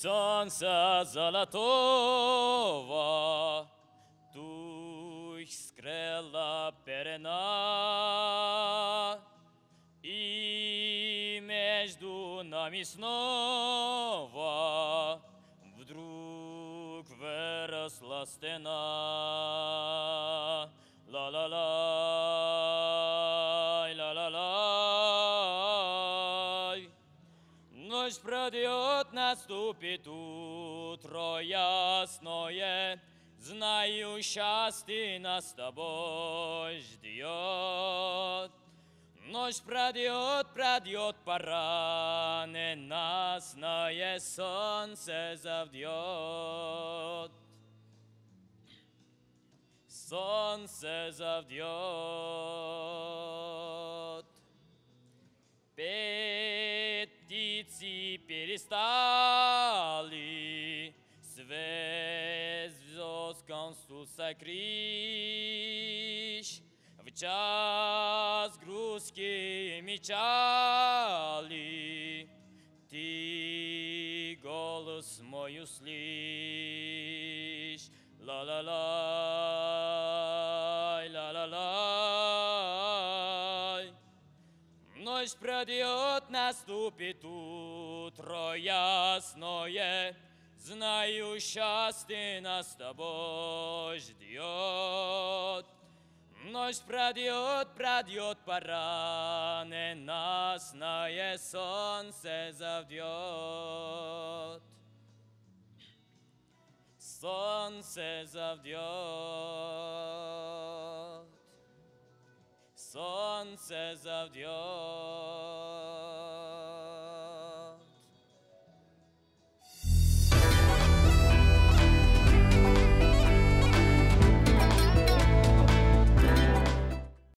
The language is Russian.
Солнца золотого тучь скрыла пелена, и между нами снова вдруг выросла стена. Ла-ла-лай, ла-ла-лай. Ночь пройдет, наступит утро ясное, знаю, счастье нас с тобой ждет. Ночь пройдет, пройдет пора, ненастное солнце завьет. Солнце завьет. Петь птицы перестали, звезд констуция крич. В час грустки и печали ты голос мой услышь. Ла-ла-лай, ла-ла-лай. Ночь пройдет, наступит утро ясное, знаю, счастье нас с тобой ждет. Ночь пройдет, пройдет пора, ненастное солнце завьет. Солнце завьет. Солнце завьет.